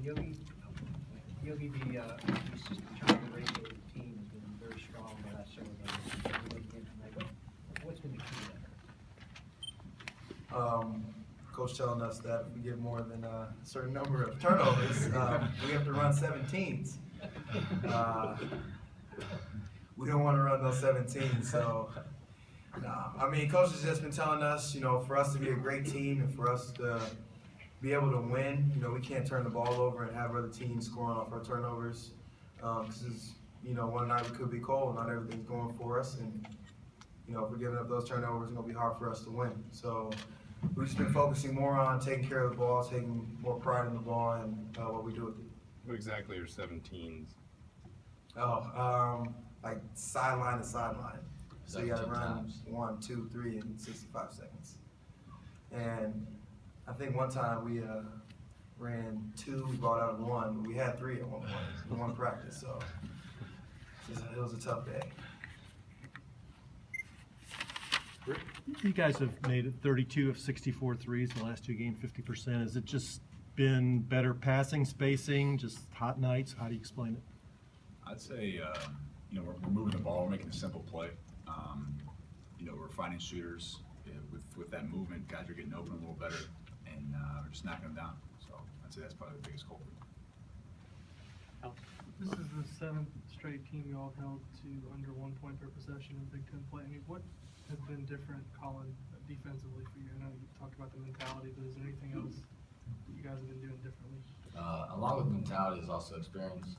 Yogi, the assist turnover ratio of the team has been very strong the last several games. What's been the key there? Coach telling us that if we get more than a certain number of turnovers, we have to run 17s. We don't want to run those 17s, so. I mean, Coach has just been telling us, for us to be a great team and for us to be able to win, we can't turn the ball over and have other teams scoring off our turnovers. Because, one night we could be cold, not everything's going for us, and, if we're giving up those turnovers, it's going to be hard for us to win. So we've just been focusing more on taking care of the ball, taking more pride in the ball, and what we do with it. What exactly are 17s? Like sideline to sideline. So you got to 17 run times. 1, 2, 3 in 65 seconds. And I think one time we ran 2, we brought out 1, but we had 3 at one point in one practice. So it was a tough day. You guys have made it 32 of 64 threes the last 2 games, 50%. Has it just been better passing, spacing, just hot nights? How do you explain it? I'd say, we're moving the ball, we're making a simple play. We're finding shooters with that movement. Guys are getting open a little better, and we're just knocking them down. So I'd say that's probably the biggest culprit. This is the 7th straight team you all held to under 1 point per possession in Big Ten play. I mean, what has been different, Collin, defensively for you? I know you talked about the mentality, but is there anything else that you guys have been doing differently? Along with mentality is also experience.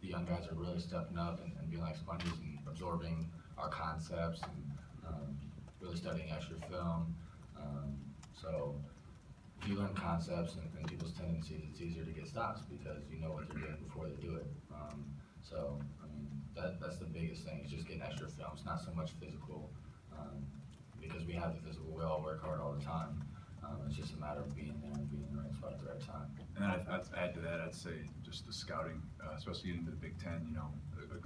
The young guys are really stepping up and being like sponges and absorbing our concepts and really studying extra film. So if you learn concepts and people's tendencies, it's easier to get stops because you know what they're doing before they do it. So I mean, that's the biggest thing, is just getting extra film. It's not so much physical, because we have the physical, we all work hard all the time. It's just a matter of being there and being in the right spot at the right time. And I'd add to that, I'd say just the scouting, especially getting into the Big Ten,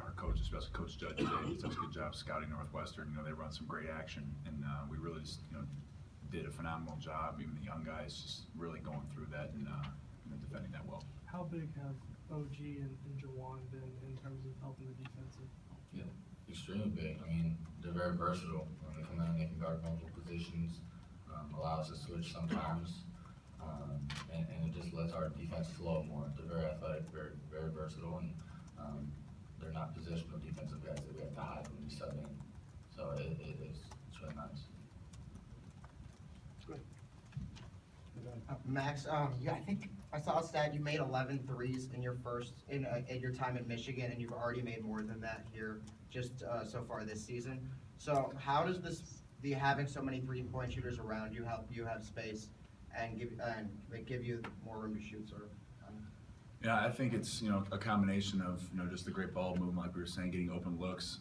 our coach, especially Coach Judge today, he does a good job scouting Northwestern. They run some great action, and we really just, did a phenomenal job. Even the young guys just really going through that and defending that well. How big have OG and Jawan been in terms of helping the defensive? Yeah, extremely big. I mean, they're very versatile. When they come in, they can guard multiple positions, allows us to switch sometimes, and it just lets our defense flow more. They're very athletic, very, very versatile, and they're not positional defensive guys that we have to hide when we sub in. So it's really nice. Max, yeah, I think I saw a stat, you made 11 threes in your time at Michigan, and you've already made more than that here just so far this season. So how does having so many three-point shooters around you help you have space and give you more room to shoot, sort of? Yeah, I think it's a combination of just the great ball movement, like we were saying, getting open looks.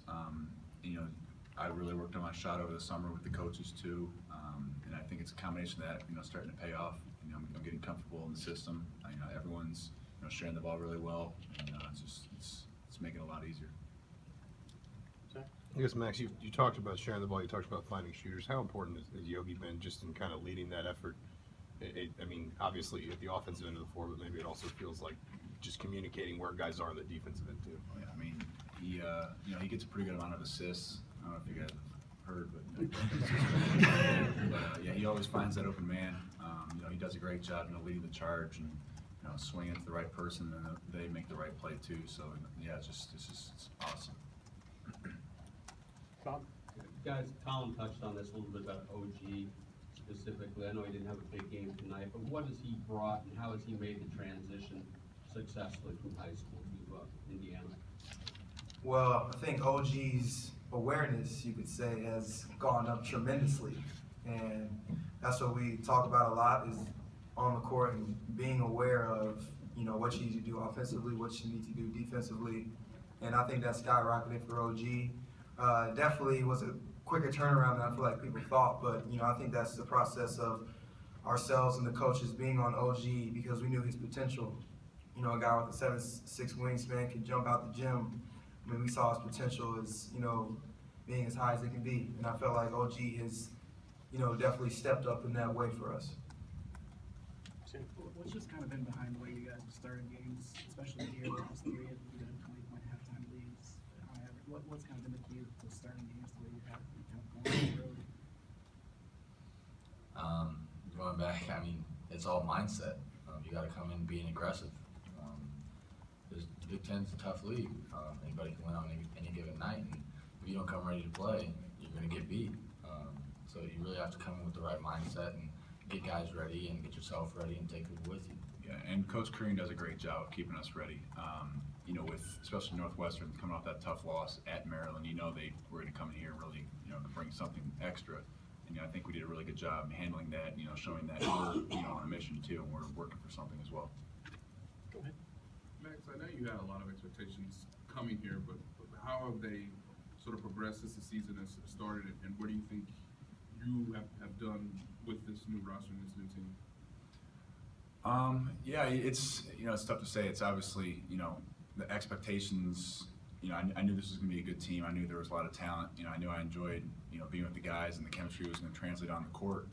I really worked on my shot over the summer with the coaches too, and I think it's a combination of that starting to pay off. I'm getting comfortable in the system. Everyone's sharing the ball really well, and it's making it a lot easier. I guess, Max, you talked about sharing the ball, you talked about finding shooters. How important has Yogi been just in kind of leading that effort? I mean, obviously at the offensive end of the floor, but maybe it also feels like just communicating where guys are on the defensive end too. Yeah, I mean, he gets a pretty good amount of assists. I don't know if you guys have heard, but yeah, he always finds that open man. He does a great job, leading the charge and swinging to the right person, and they make the right play too. So yeah, it's awesome. Bob? Guys, Collin touched on this a little bit about OG specifically. I know he didn't have a big game tonight, but what has he brought and how has he made the transition successfully from high school to Indiana? Well, I think OG's awareness, you could say, has gone up tremendously. And that's what we talk about a lot, is on the court and being aware of, what you need to do offensively, what you need to do defensively. And I think that skyrocketed for OG. Definitely was a quicker turnaround than I feel like people thought, but I think that's the process of ourselves and the coaches being on OG because we knew his potential. A guy with a 7'6" wingspan can jump out the gym. I mean, we saw his potential as being as high as it can be, and I felt like OG has definitely stepped up in that way for us. What's just kind of been behind the way you guys have started games, especially here, the last three, and you got 20-point halftime leads on average? What's kind of been the key to starting games the way you have, kind of going early? Going back, I mean, it's all mindset. You got to come in being aggressive. The Big Ten's a tough league. Anybody can win on any given night, and if you don't come ready to play, you're going to get beat. So you really have to come in with the right mindset and get guys ready and get yourself ready and take people with you. Yeah, and Coach Crean does a great job of keeping us ready. You know, with especially Northwestern coming off that tough loss at Maryland, you know they were going to come in here and really, you know, to bring something extra. And you know, I think we did a really good job handling that. You know, showing that we're, you know, on a mission too, and we're working for something as well. Go ahead. Max, I know you had a lot of expectations coming here, but how have they sort of progressed as the season has started, and what do you think you have done with this new roster and this new team? Yeah, it's, you know, it's tough to say. It's obviously, you know, the expectations, you know, I knew this was going to be a good team. I knew there was a lot of talent. You know, I knew I enjoyed, you know, being with the guys, and the chemistry was going to translate on the court.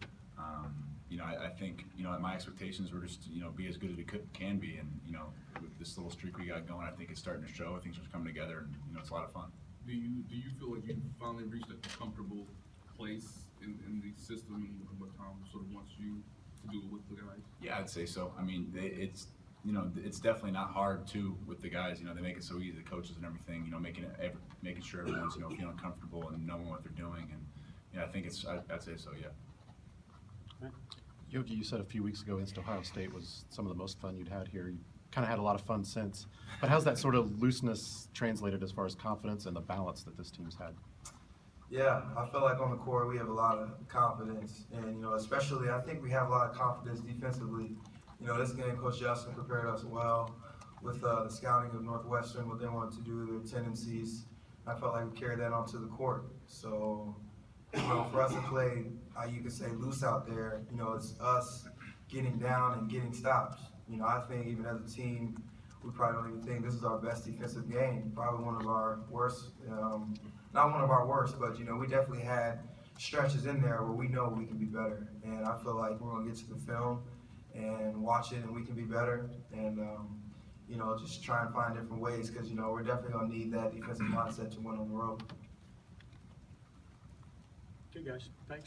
You know, I think, you know, my expectations were just, you know, be as good as we can be. And, you know, with this little streak we got going, I think it's starting to show. Things are coming together, and, you know, it's a lot of fun. Do you feel like you finally reached a comfortable place in the system and what Tom sort of wants you to do with the guys? Yeah, I'd say so. I mean, it's, you know, it's definitely not hard too with the guys. You know, they make it so easy, the coaches and everything. You know, making sure everyone's, you know, feeling comfortable and knowing what they're doing. And yeah, I think I'd say so. Yeah. Yogi, you said a few weeks ago against Ohio State was some of the most fun you'd had here. You kind of had a lot of fun since. But how's that sort of looseness translated as far as confidence and the balance that this team's had? Yeah, I feel like on the court we have a lot of confidence, and you know, especially I think we have a lot of confidence defensively. You know, this game, Coach Justin prepared us well with the scouting of Northwestern, what they wanted to do, their tendencies. I felt like we carried that onto the court. So, you know, for us to play, you could say loose out there. You know, it's us getting down and getting stops. You know, I think even as a team, we probably don't even think this is our best defensive game. Probably one of our worst. Not one of our worst, but you know, we definitely had stretches in there where we know we can be better. And I feel like we're gonna get to the film and watch it, and we can be better. And you know, just try and find different ways, because you know, we're definitely gonna need that defensive mindset to win on the road. Okay, guys. Thanks.